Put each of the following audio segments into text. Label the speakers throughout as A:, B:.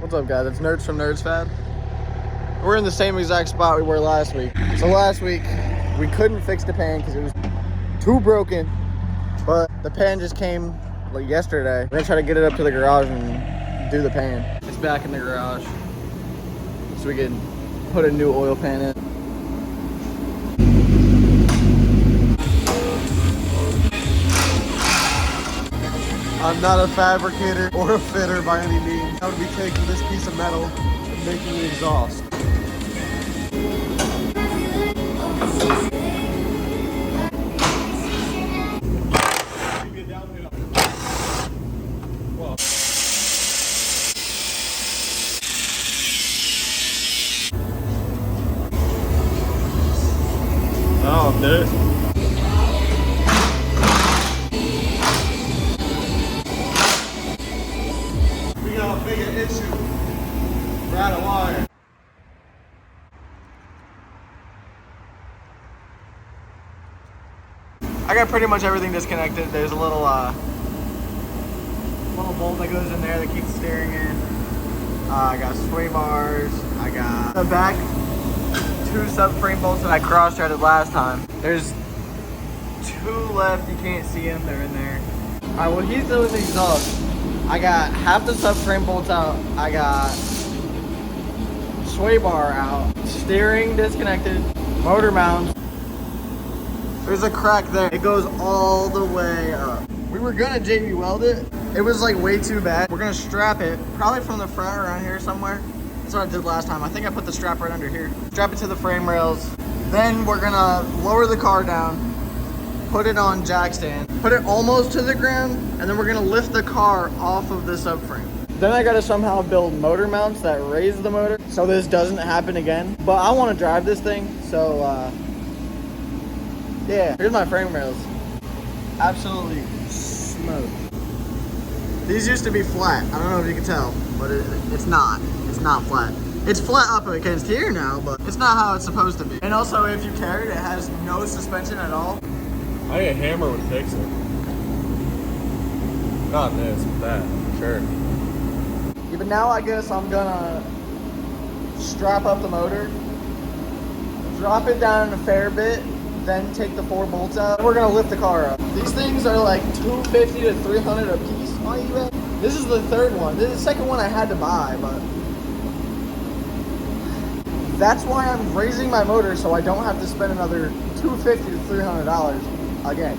A: What's up, guys? It's Nerdz from Nerdz Fab. We're in the same exact spot we were last week. So last week, we couldn't fix the pan because it was too broken. But the pan just came like yesterday. We're gonna try to get it up to the garage and do the pan. It's back in the garage, so we can put a new oil pan in. I'm not a fabricator or a fitter by any means. I would be taking this piece of metal and making the exhaust. Oh, dude. We got a bigger issue. We're out of wire. I got pretty much everything disconnected. There's a little bolt that goes in there that keeps the steering in. I got sway bars. I got the back two subframe bolts that I cross-threaded last time. There's two left. You can't see them. They're in there. All right, well, he's doing the exhaust. I got half the subframe bolts out. I got sway bar out. Steering disconnected. Motor mounts. There's a crack there. It goes all the way up. We were gonna JB weld it. It was like way too bad. We're gonna strap it, probably from the front around here somewhere. That's what I did last time. I think I put the strap right under here. Strap it to the frame rails. Then we're gonna lower the car down, put it on jack stand, put it almost to the ground, and then we're gonna lift the car off of the subframe. Then I gotta somehow build motor mounts that raise the motor so this doesn't happen again. But I wanna drive this thing, so yeah, here's my frame rails. Absolutely smooth. These used to be flat. I don't know if you can tell, but it's not. It's not flat. It's flat up against here now, but it's not how it's supposed to be. And also, if you carry it, it has no suspension at all.
B: I think a hammer would fix it. Not this, but that, for sure.
A: Yeah, but now I guess I'm gonna strap up the motor, drop it down a fair bit, then take the 4 bolts out. We're gonna lift the car up. These things are like $250 to $300 a piece on eBay. This is the third one. This is the second one I had to buy, but that's why I'm raising my motor so I don't have to spend another $250 to $300 again.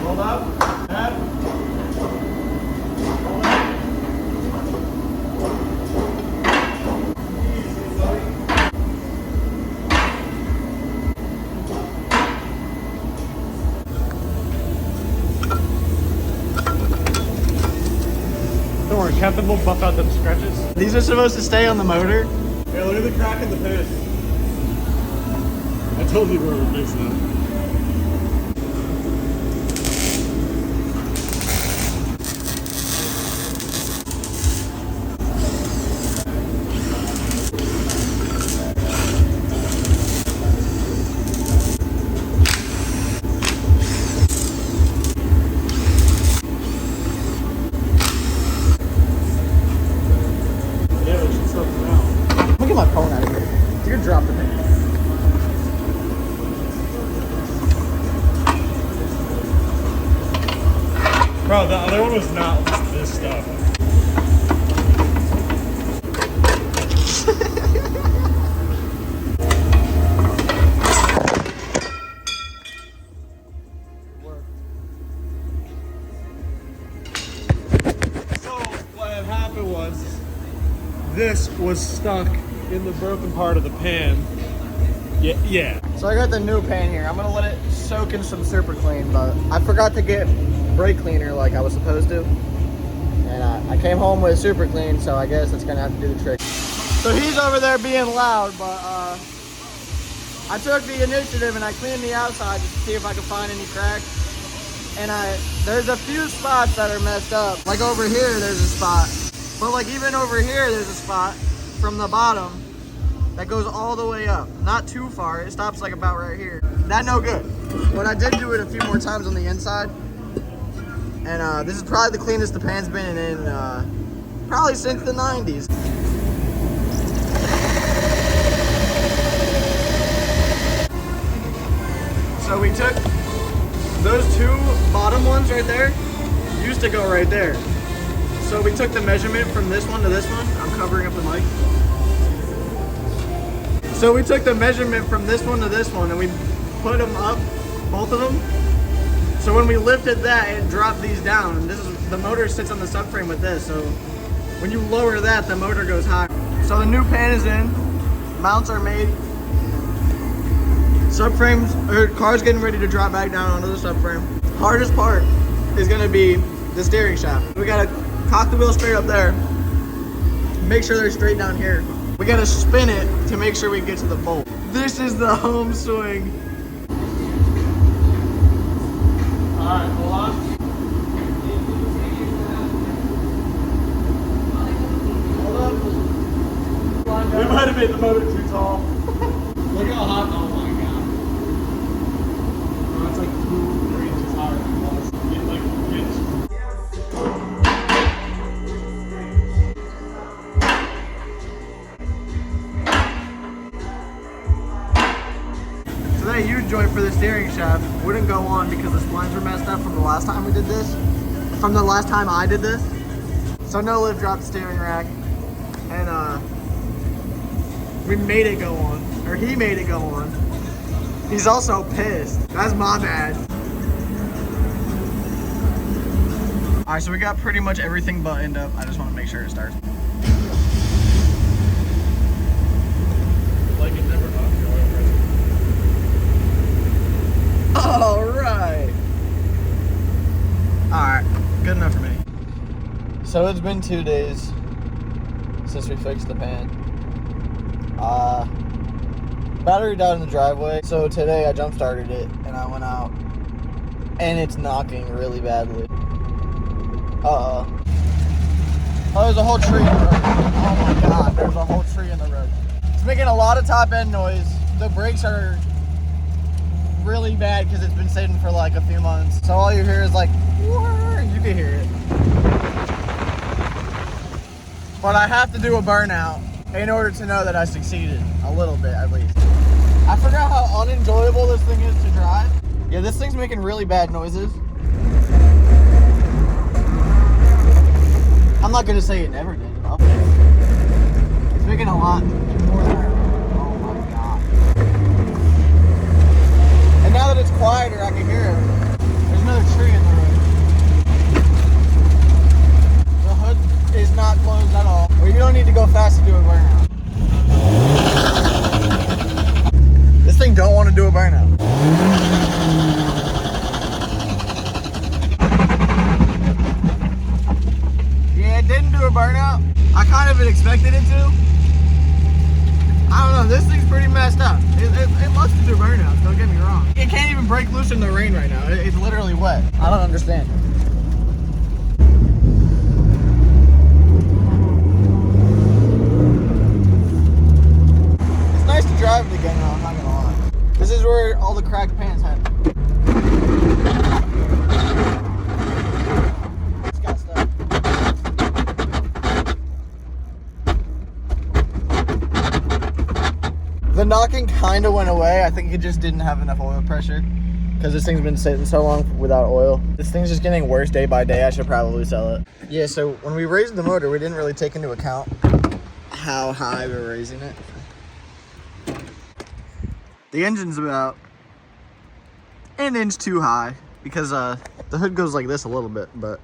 A: Hold up, Dad. Hold up. Easy, buddy.
B: Don't worry, Captain will buff out them scratches.
A: These are supposed to stay on the motor.
B: Hey, look at the crack in the pit. I told you we were fixing it.
A: Look at my phone out of here. You're gonna drop the pan.
B: Bro, the other one was not this stuff. So what had happened was this was stuck in the broken part of the pan. Yeah.
A: So I got the new pan here. I'm gonna let it soak in some super clean, but I forgot to get brake cleaner like I was supposed to. And I came home with super clean, so I guess it's gonna have to do the trick. So he's over there being loud, but I took the initiative and I cleaned the outside just to see if I could find any cracks. And there's a few spots that are messed up. Like over here, there's a spot. But like even over here, there's a spot. from the bottom that goes all the way up. Not too far, it stops like about right here. That no good. But I did do it a few more times on the inside. And this is probably the cleanest the pan's been in probably since the 90s. So we took those two bottom ones right there, used to go right there. So we took the measurement from this one to this one. I'm covering up the mic. So we took the measurement from this one to this one and we put them up, both of them. So when we lifted that, it dropped these down. And this is, the motor sits on the subframe with this. So when you lower that, the motor goes higher. So the new pan is in, mounts are made. Subframes, or car's getting ready to drop back down onto the subframe. Hardest part is gonna be the steering shaft. We gotta cock the wheel straight up there, make sure they're straight down here. We gotta spin it to make sure we get to the bolt. This is the home swing.
B: All right, hold on.
A: Hold up.
B: We might have made the motor too tall. Look how hot, oh my god. Oh, it's like 2 inches higher than it was. Get like an inch.
A: So that U-joint for the steering shaft wouldn't go on because the splines were messed up from the last time we did this. From the last time I did this. So no lift dropped the steering rack. And we made it go on. Or he made it go on. He's also pissed. That's my bad. Alright, so we got pretty much everything buttoned up. I just want to make sure it starts.
B: Like it never got the oil pressure.
A: Alright. Alright, good enough for me. So it's been 2 days since we fixed the pan. Battery died in the driveway, so today I jump started it and I went out and it's knocking really badly. Oh, there's a whole tree in the road. Oh my god, there's a whole tree in the road. It's making a lot of top end noise. The brakes are really bad because it's been sitting for like a few months. So all you hear is like, you can hear it. But I have to do a burnout in order to know that I succeeded, a little bit at least. I forgot how unenjoyable this thing is to drive. Yeah, this thing's making really bad noises. I'm not gonna say it never did. It's making a lot more than oh my god. And now that it's quieter, I can hear it. There's another tree in the road. The hood is not closed at all. Well, you don't need to go fast to do a burnout. This thing don't want to do a burnout. Yeah, it didn't do a burnout. I kind of expected it to. I don't know, this thing's pretty messed up. It wants to do burnouts, don't get me wrong. It can't even break loose in the rain right now. It's literally wet. I don't understand. It's nice to drive it again though, I'm not gonna lie. This is where all the cracked pans happen. It's got stuff. The knocking kind of went away. I think it just didn't have enough oil pressure because this thing's been sitting so long without oil. This thing's just getting worse day by day. I should probably sell it. Yeah, so when we raised the motor, we didn't really take into account how high we were raising it. The engine's about an inch too high because the hood goes like this a little bit, but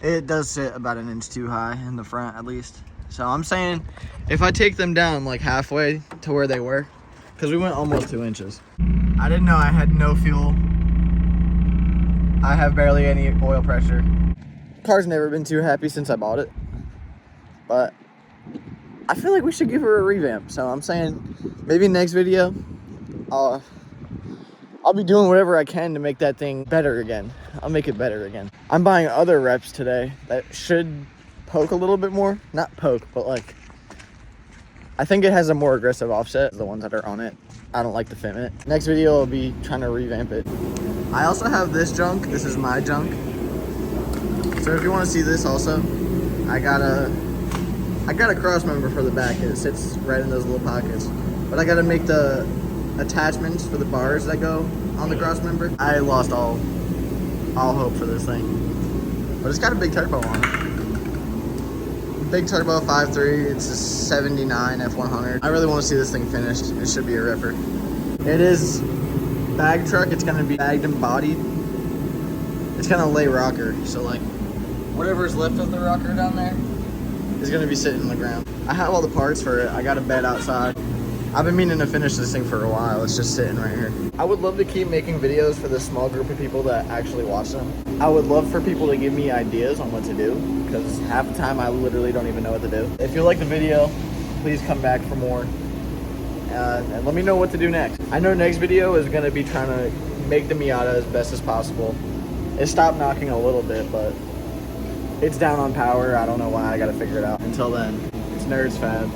A: it does sit about an inch too high in the front at least. So I'm saying if I take them down like halfway to where they were, because we went almost 2 inches. I didn't know I had no fuel. I have barely any oil pressure. Car's never been too happy since I bought it, but I feel like we should give her a revamp. So I'm saying maybe next video, I'll be doing whatever I can to make that thing better again. I'll make it better again. I'm buying other reps today that should poke a little bit more. Not poke, but like I think it has a more aggressive offset, the ones that are on it. I don't like the fitment. Next video will be trying to revamp it. I also have this junk. This is my junk. So if you want to see this also, I got a cross member for the back. It sits right in those little pockets. But I got to make the attachments for the bars that go on the cross member. I lost all hope for this thing. But it's got a big turbo on it. Big turbo 5.3. It's a 79 F100. I really want to see this thing finished. It should be a ripper. It is bag truck. It's going to be bagged and bodied. It's going to lay rocker. So like whatever's left of the rocker down there is going to be sitting on the ground. I have all the parts for it. I got a bed outside. I've been meaning to finish this thing for a while. It's just sitting right here. I would love to keep making videos for this small group of people that actually watch them. I would love for people to give me ideas on what to do, because half the time I literally don't even know what to do. If you like the video, please come back for more. And let me know what to do next. I know next video is going to be trying to make the Miata as best as possible. It stopped knocking a little bit, but it's down on power. I don't know why. I got to figure it out. Until then, it's Nerdz Fab.